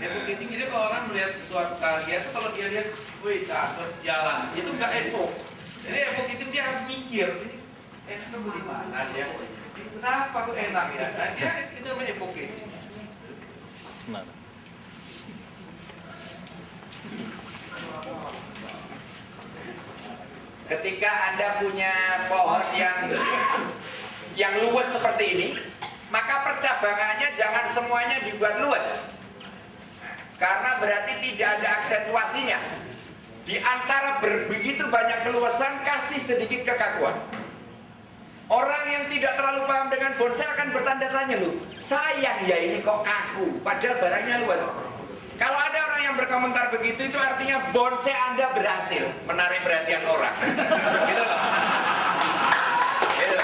Evocating ini kalau orang melihat suatu karya itu kalau dia lihat, wih cakep jalan, itu nggak evoke. Jadi evocating dia harus mikir, ini itu bagaimana sih ya? Kenapa kok enak ya? Nah, dia itu namanya evocating. Nah. Ketika Anda punya pohon yang luas seperti ini, maka percabangannya jangan semuanya dibuat luas. Karena berarti tidak ada aksentuasinya. Di antara begitu banyak keluasan, kasih sedikit kekakuan. Orang yang tidak terlalu paham dengan bonsai akan bertanda tanya, loh, sayang ya ini kok kaku, padahal barangnya luas. Kalau ada orang yang berkomentar begitu, itu artinya bonsai Anda berhasil menarik perhatian orang. Gitu loh. Gitu.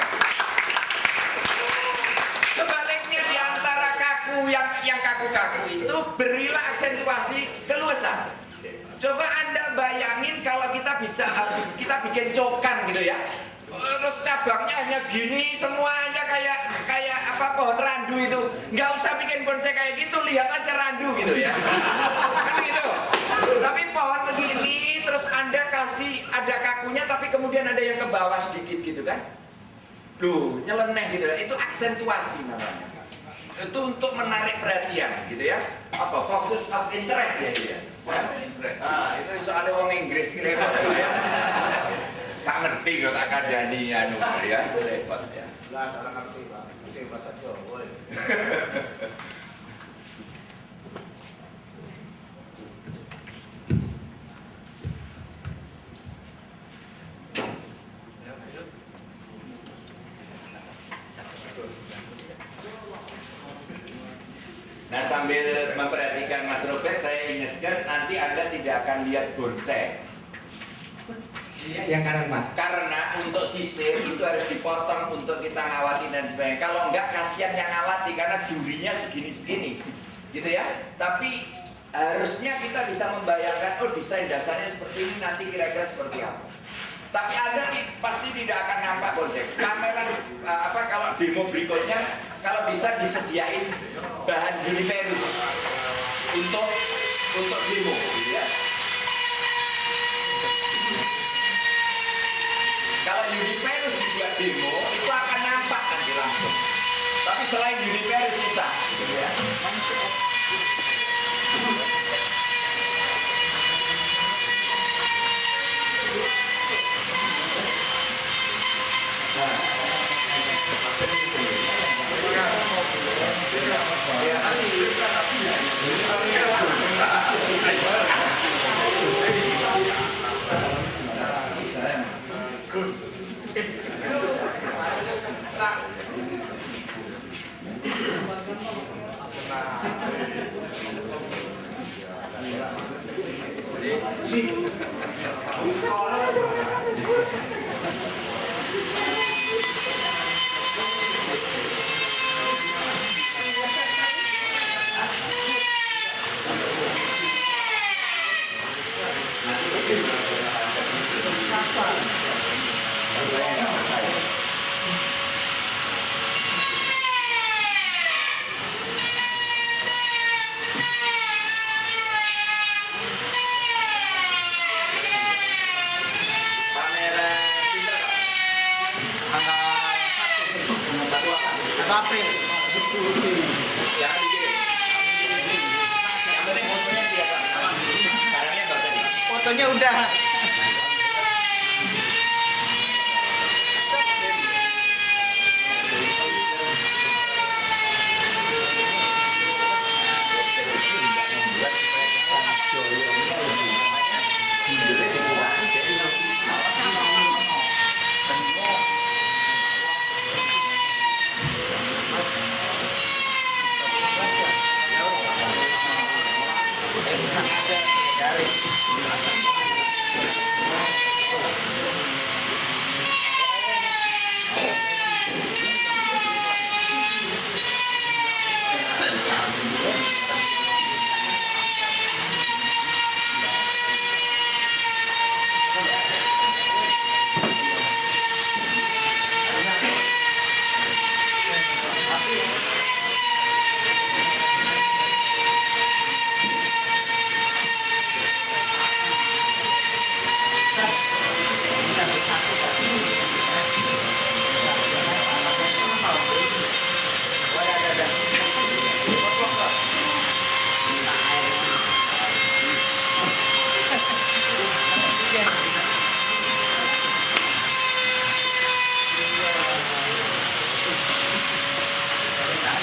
Sebaliknya di antara kaku yang kaku-kaku itu berilah aksentuasi keluasan. Coba Anda bayangin kalau kita bikin cokan gitu ya. Terus cabangnya hanya gini, semuanya kayak apa pohon randu itu. Nggak usah bikin bonsai kayak gitu, lihat aja randu gitu ya. Kan gitu. Tapi pohon begini, terus Anda kasih ada kakunya, tapi kemudian ada yang ke bawah sedikit gitu kan. Duh, nyeleneh gitu ya. Itu aksentuasi namanya. Itu untuk menarik perhatian gitu ya. Apa? Focus of interest ya dia. Nah, itu soalnya wong Inggris gitu ya. Tak ngerti kok tak kandani anu ya, repot ya. Lah salah ngerti, Pak. Ngerti bahasa Jawa. Nah, sambil memperhatikan Mas Robert, saya ingatkan nanti Anda tidak akan lihat bonsai. Yang kanan, Pak. Karena untuk sisir itu harus dipotong untuk kita ngawati dan sebagainya. Kalau enggak kasihan yang ngawati karena durinya segini-segini, gitu ya. Tapi harusnya kita bisa membayangkan, oh desain dasarnya seperti ini, nanti kira-kira seperti apa. Tapi Anda pasti tidak akan nampak bonsai. Kamera kalau demo berikutnya, kalau bisa disediain bahan juniperus untuk demo, gitu ya. Kalau juniperus dibuat demo, itu akan nampak nanti langsung. Tapi selain juniperus susah, gitu ya. April. Jangan dikirim. Yang penting fotonya kelihatan. Barangnya nggak usah di. Fotonya udah.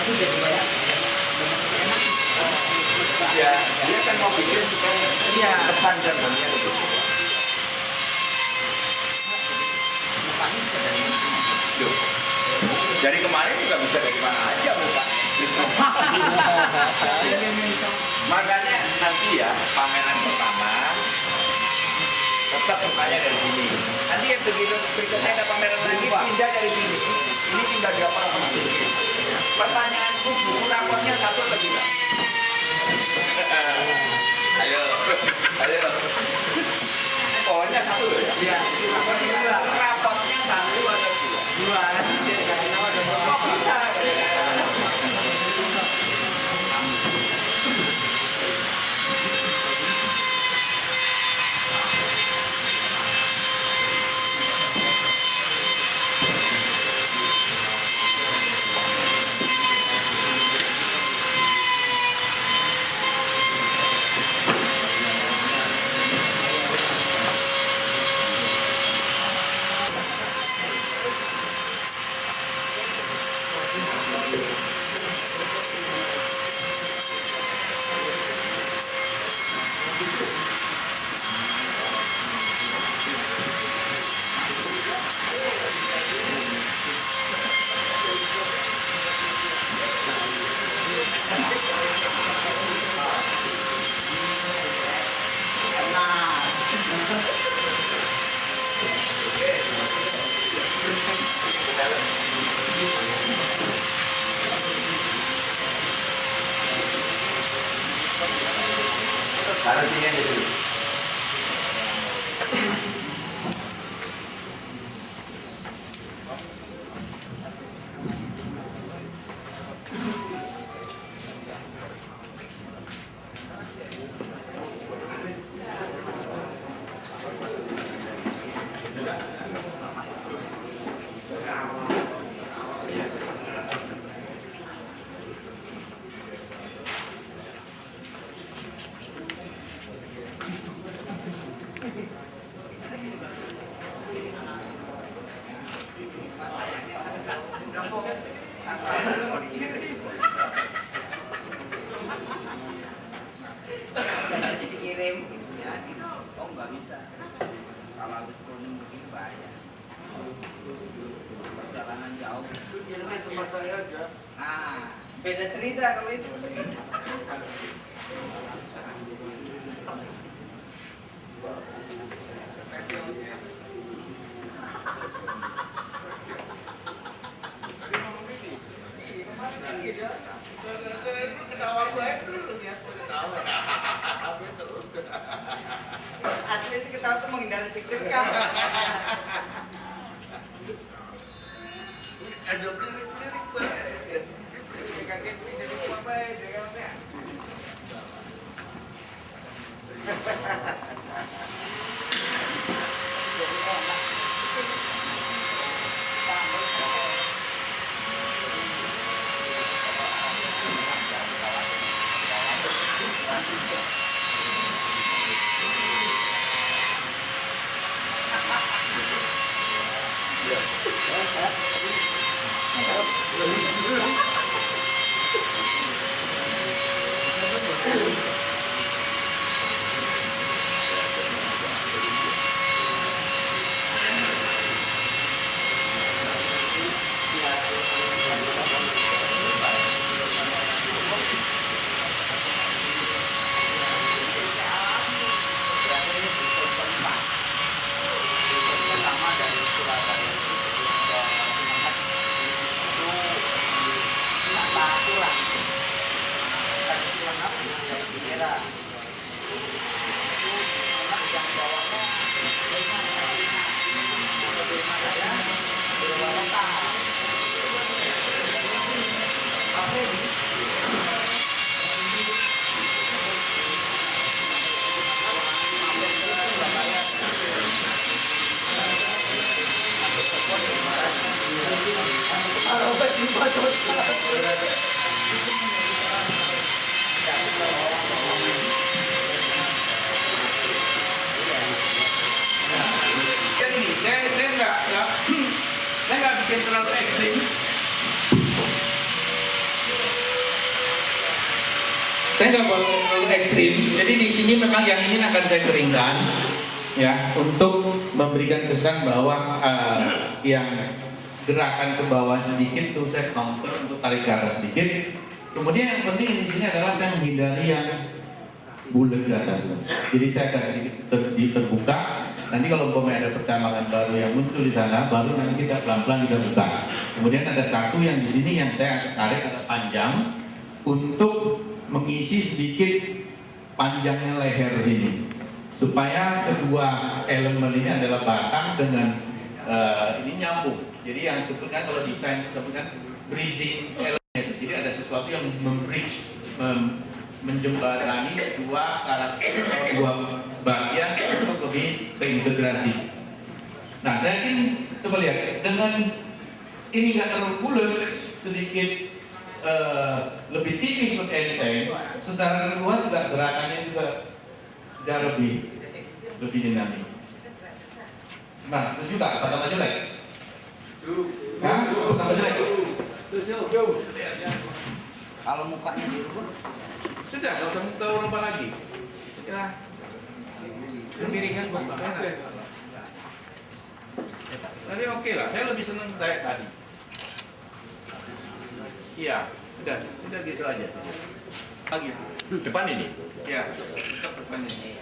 Ya, dia kan mau bikin supaya pesan dan dunia itu. Loh, dari kemarin juga bisa dari mana aja Bapak. Makanya nanti ya pameran pertama tetap bukanya dari sini. Nanti yang begitu berikutnya ada pameran lagi pindah dari sini. Ini tinggal diapa sama sini. Pertanyaanku buku raportnya satu atau tidak? Ayo, ayo. Pokoknya satu loh ya. Iya. Rapotnya satu atau dua? Dua. Kok bisa? Taruh sini aja dulu. Dikirim, ya, oh nggak bisa. Kalau habis kuning begitu bahaya. Perjalanan jauh. Kirimnya sama saya aja. Nah, beda cerita kalau itu. Ketawa baik terus ya, ketawa. Tapi terus. Asli sih ketawa tuh menghindari deg-degan. Aja lirik-lirik baik. Kaget jadi apa ya? Jadi saya nggak bikin terlalu Saya nggak boleh terlalu ekstrim. Jadi di sini memang yang ini akan saya keringkan, ya, untuk memberikan kesan bahwa yang gerakan ke bawah sedikit tuh saya counter untuk tarik ke atas sedikit. Kemudian yang penting di sini adalah saya menghindari yang bulat ke atas. Jadi saya akan sedikit terbuka. Nanti kalau ada percambangan baru yang muncul di sana, baru nanti kita pelan-pelan kita buka. Kemudian ada satu yang di sini yang saya tarik agak panjang untuk mengisi sedikit panjangnya leher sini, supaya kedua elemen ini adalah batang dengan ini nyambung. Jadi yang sebutkan kalau desain sebutkan bridging element. Jadi ada sesuatu yang membridge, menjembatani dua karakter atau dua bagian untuk lebih terintegrasi. Nah, saya ingin coba lihat dengan ini nggak terlalu bulat, sedikit lebih tipis untuk enteng. Secara keseluruhan juga gerakannya juga sudah lebih dinamis. Nah, setuju tak? Tambah jelek? Nah, tambah jelek? Kalau mukanya dirubah, Sudah, nggak usah minta rubah lagi. Ya, kemiringan enak. Tadi oke lah, saya lebih senang kayak tadi. Iya, udah gitu aja. Lagi. Depan ini. Ya, tetap depan ini.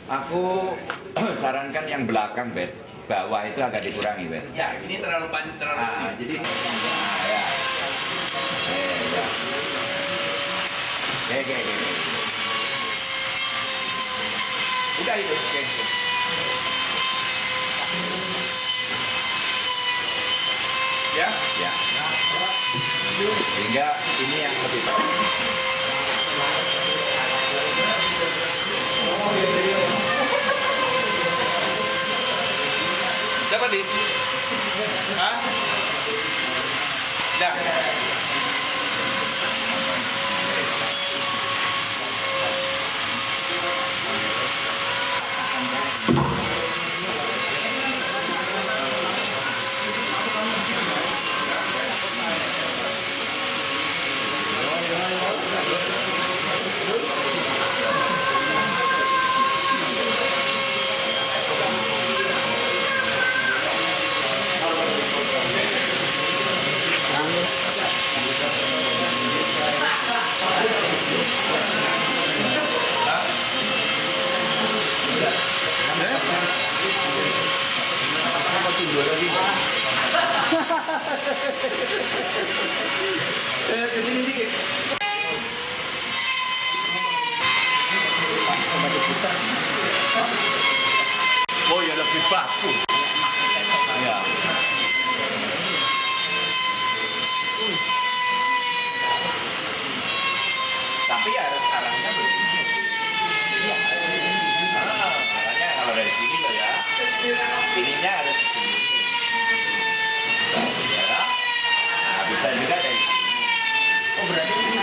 Aku sarankan yang belakang, Bet. Bawah itu agak dikurangi, Bet. Ya, ini terlalu panjang, terlalu Nah, tinggi. jadi ya. Ya. Oke. Udah itu, oke. Ya, Ya. Sehingga ini yang lebih baik. dapat di? Hah? Dah. Oh ya lebih bagus. Ya. Tapi ya harus arahnya begini. Arahnya kalau dari sini loh ya. Ininya harus begini. Ya. Nah, bisa juga dari sini. oh berarti ini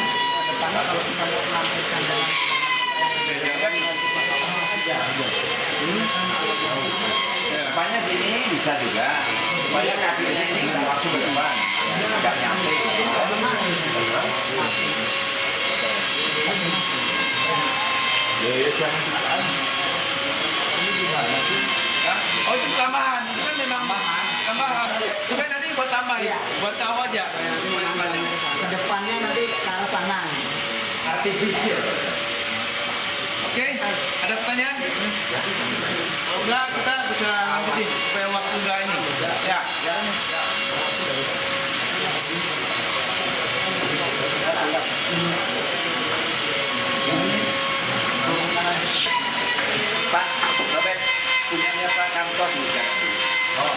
depannya kalau kita mau menampilkan dengan Depannya sini bisa juga. Supaya kakinya ini nggak langsung ke depan. Nggak nyampe. Ya jangan. Ini gimana sih? Hah? Oh itu tambahan, itu kan memang tambahan. Itu kan nanti buat tambah ya, buat tahu aja. ke depannya nanti ke arah sana. Artificial. Oke, ada pertanyaan? Enggak, kita bisa lanjutin supaya waktu enggak ini. Ya. Pak, Robert, punyanya Pak Kantor juga. Oh.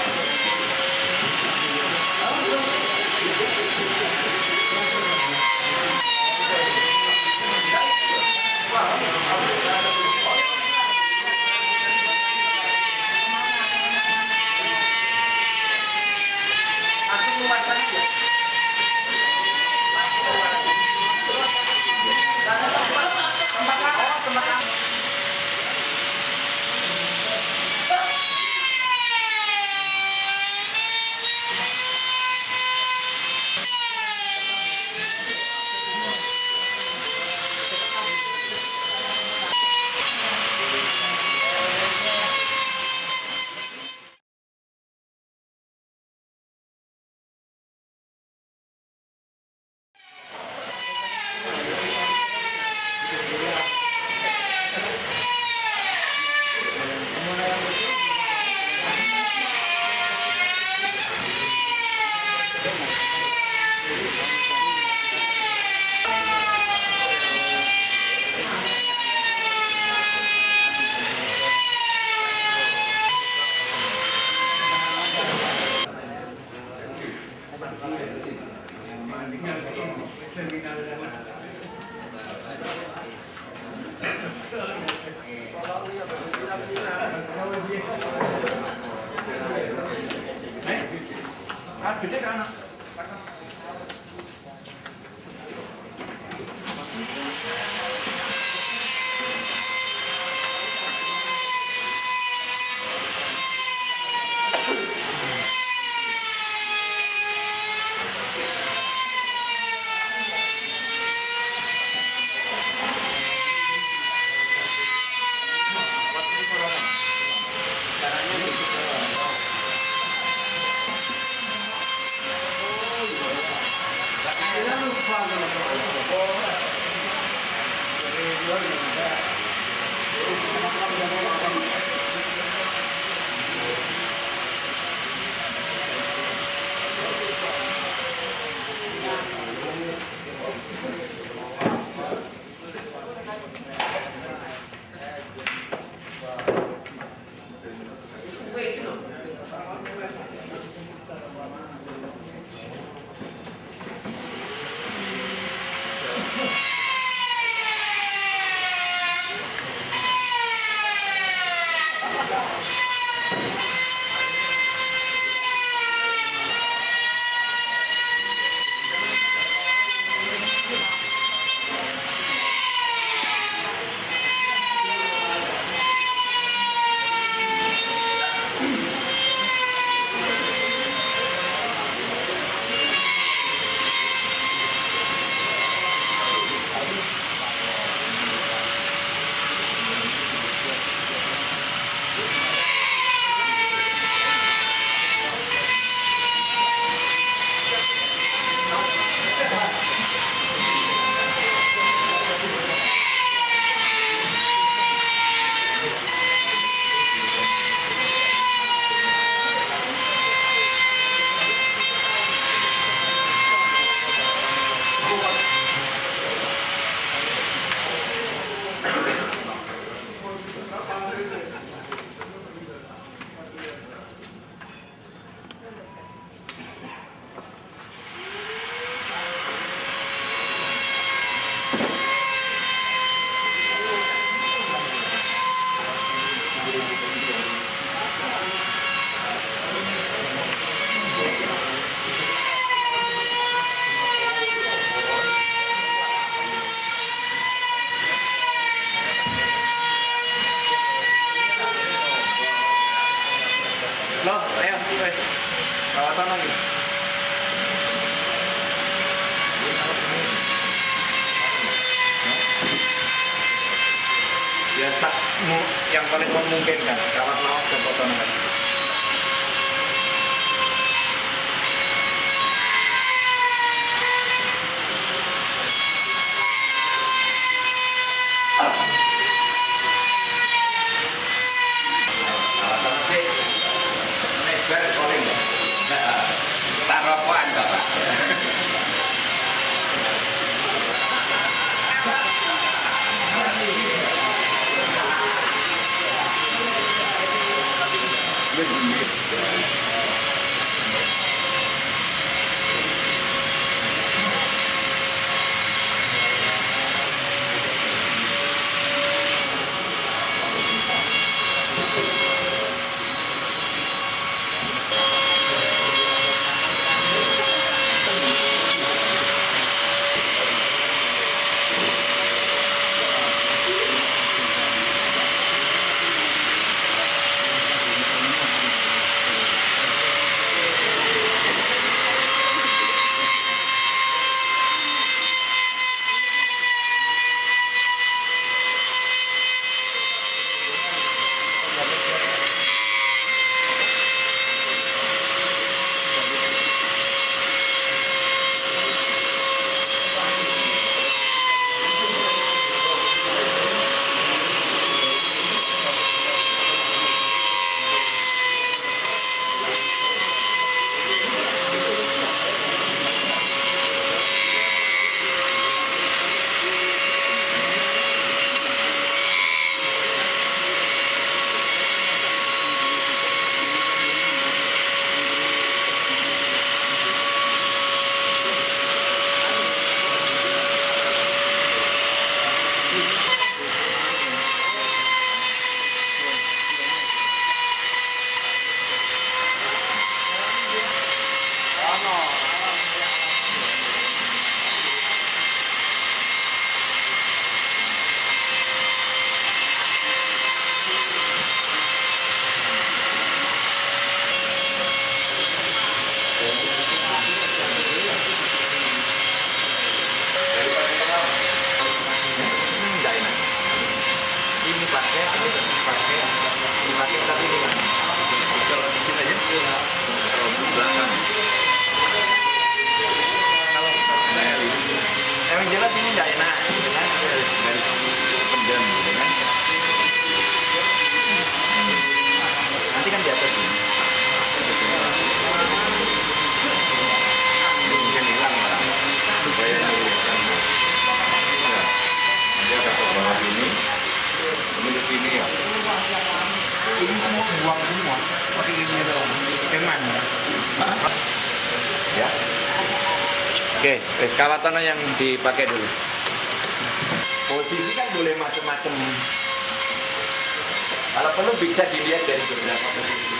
Aku luar sana. sana. Loh, ayo, wes. Rawatan lagi. Ya tak yang paling memungkinkan rawat lawat ke potongan. Tak rokokan Bapak. ini. Ini sini ya. Ini semua buang semua. Pakai ini doang. Keman. Ya. Oke, eskalator yang dipakai dulu. Posisi kan boleh macam-macam. Kalau perlu bisa dilihat dari beberapa posisi.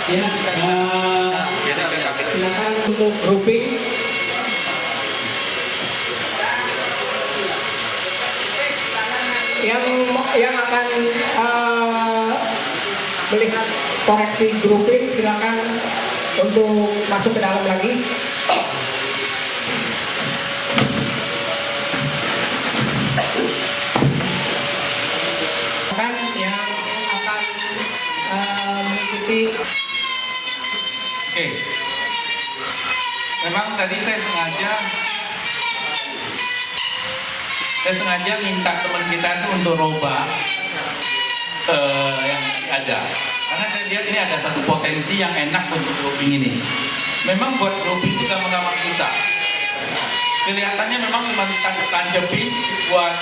Ya, silakan untuk grouping. Yang akan melihat koreksi grouping, silakan untuk masuk ke dalam lagi. Kan yang akan mengikuti. Oke. Memang tadi saya sengaja minta teman kita itu untuk roba yang ada. Karena saya lihat ini ada satu potensi yang enak untuk grouping ini. Memang buat grouping itu gampang-gampang susah. Kelihatannya memang cuma tanjepin buat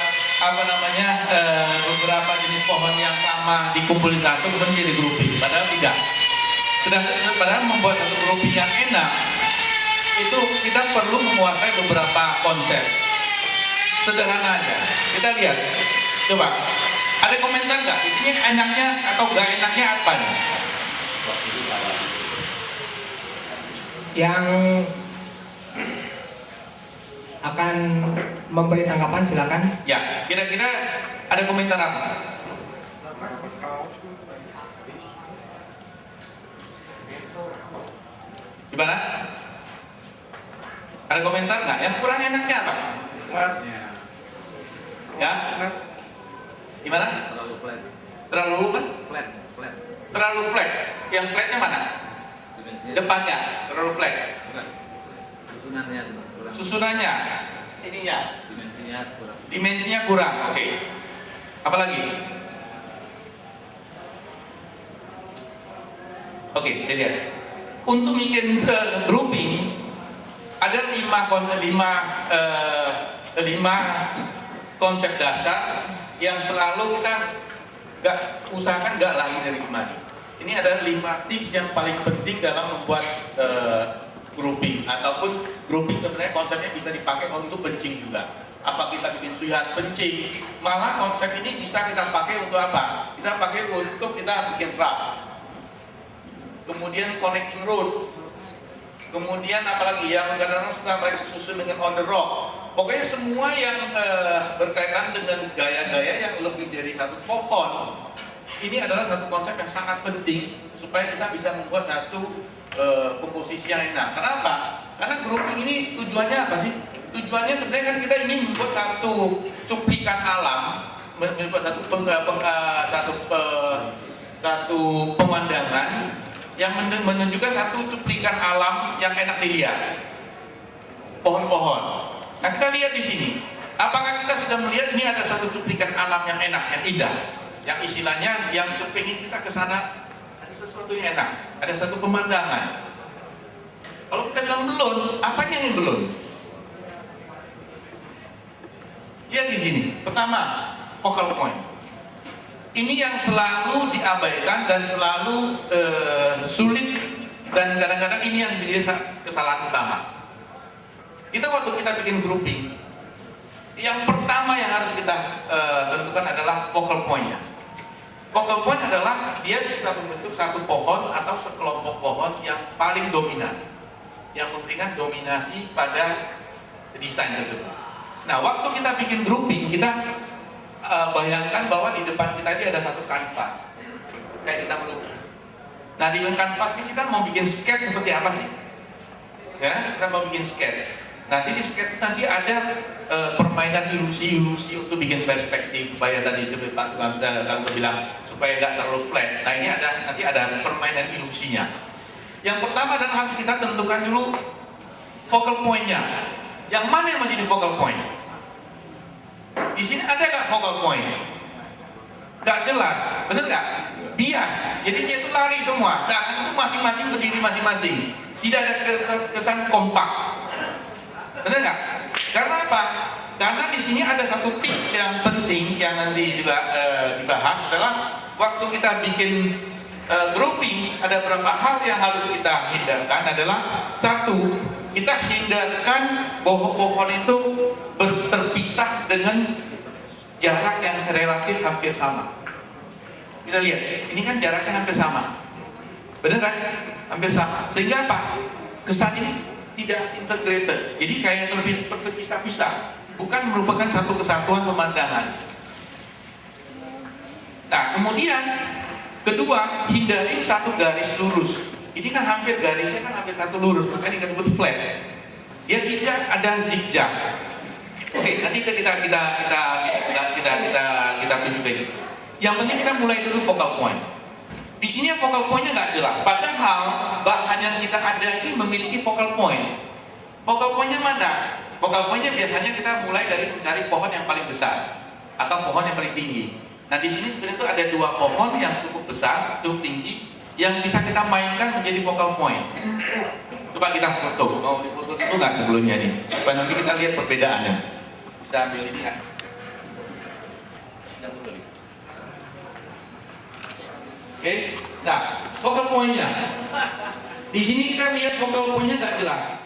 beberapa jenis pohon yang sama dikumpulin satu kemudian jadi grouping. Padahal tidak. Padahal membuat satu grouping yang enak itu kita perlu menguasai beberapa konsep. Sederhana aja. Kita lihat. Coba. Ada komentar nggak? Ini enaknya atau nggak enaknya apa nih? Yang akan memberi tanggapan silakan. Ya, kira-kira ada komentar apa? Gimana? Ada komentar nggak? Yang kurang enaknya apa? Ya? Gimana? Terlalu flat. Terlalu apa? Flat. Terlalu flat. Yang flatnya mana? Dimensinya. Depannya terlalu flat. Bukan. Susunannya kurang. Susunannya, ininya, Dimensinya kurang. dimensinya kurang. Oke. Apalagi? Oke, saya lihat. Untuk bikin grouping ada 5 konsep dasar yang selalu kita usahakan nggak lari dari kemari. Ini adalah 5 tips yang paling penting dalam membuat grouping ataupun grouping sebenarnya konsepnya bisa dipakai untuk pencing juga. Apa kita bikin suihat pencing, malah konsep ini bisa kita pakai untuk apa? Kita pakai untuk kita bikin rak. Kemudian connecting road. Kemudian apalagi yang kadang-kadang suka mereka susun dengan on the rock. Pokoknya semua yang berkaitan dengan gaya-gaya yang lebih dari satu pohon. Ini adalah satu konsep yang sangat penting supaya kita bisa membuat satu komposisi yang enak. Kenapa? Karena grouping ini tujuannya apa sih? Tujuannya sebenarnya kan kita ingin membuat satu cuplikan alam, membuat satu pemandangan yang menunjukkan satu cuplikan alam yang enak dilihat. Pohon-pohon. Nah, kita lihat di sini. Apakah kita sudah melihat ini ada satu cuplikan alam yang enak, yang indah, yang istilahnya yang kepingin kita ke sana ada sesuatu yang enak, ada satu pemandangan. Kalau kita bilang belum, apanya yang belum? Lihat di sini. Pertama, focal point. Ini yang selalu diabaikan dan selalu sulit dan kadang-kadang ini yang menjadi kesalahan utama. Kita waktu kita bikin grouping, yang pertama yang harus kita tentukan adalah focal point-nya. Focal point adalah dia bisa membentuk satu pohon atau sekelompok pohon yang paling dominan, yang memberikan dominasi pada desain tersebut. Nah, waktu kita bikin grouping, kita bayangkan bahwa di depan kita ini ada satu kanvas, kayak kita melukis. Nah, di kanvas ini kita mau bikin sketch seperti apa sih? Ya, kita mau bikin sketch. Nanti di sketch nanti ada permainan ilusi-ilusi untuk bikin perspektif supaya tadi seperti Pak Tukang bilang supaya nggak terlalu flat. Nah, ini nanti ada permainan ilusinya. Yang pertama dan harus kita tentukan dulu focal point-nya. Yang mana yang menjadi focal point? Di sini ada nggak focal point? Nggak jelas, bener nggak? Bias. Jadi dia itu lari semua. Saat itu masing-masing berdiri masing-masing. Tidak ada kesan kompak. Bener nggak? Karena apa? Karena di sini ada satu tips yang penting yang nanti juga dibahas adalah waktu kita bikin grouping, ada beberapa hal yang harus kita hindarkan adalah satu, kita hindarkan pohon-pohon itu terpisah dengan jarak yang relatif hampir sama. Kita lihat, ini kan jaraknya hampir sama, bener kan? Hampir sama. Sehingga apa? Kesan ini tidak integrated, jadi kayak terpisah-pisah, bukan merupakan satu kesatuan pemandangan. Nah, kemudian kedua, hindari satu garis lurus. Ini kan hampir garisnya kan hampir satu lurus, makanya kita sebut flat. Dia tidak ada zigzag. Oke, nanti kita tunjukin. Yang penting kita mulai dulu focal point. Di sini focal point-nya nggak jelas. Padahal bahan yang kita ada ini memiliki focal point. Focal point-nya mana? Focal point-nya biasanya kita mulai dari mencari pohon yang paling besar atau pohon yang paling tinggi. Nah, di sini sebenarnya itu ada dua pohon yang cukup besar, cukup tinggi, yang bisa kita mainkan menjadi focal point. Coba kita foto. Mau difoto itu nggak sebelumnya nih? Supaya nanti kita lihat perbedaannya. Bisa ambil ini nggak? Oke, nah focal point-nya. Di sini kita lihat focal point-nya nggak jelas.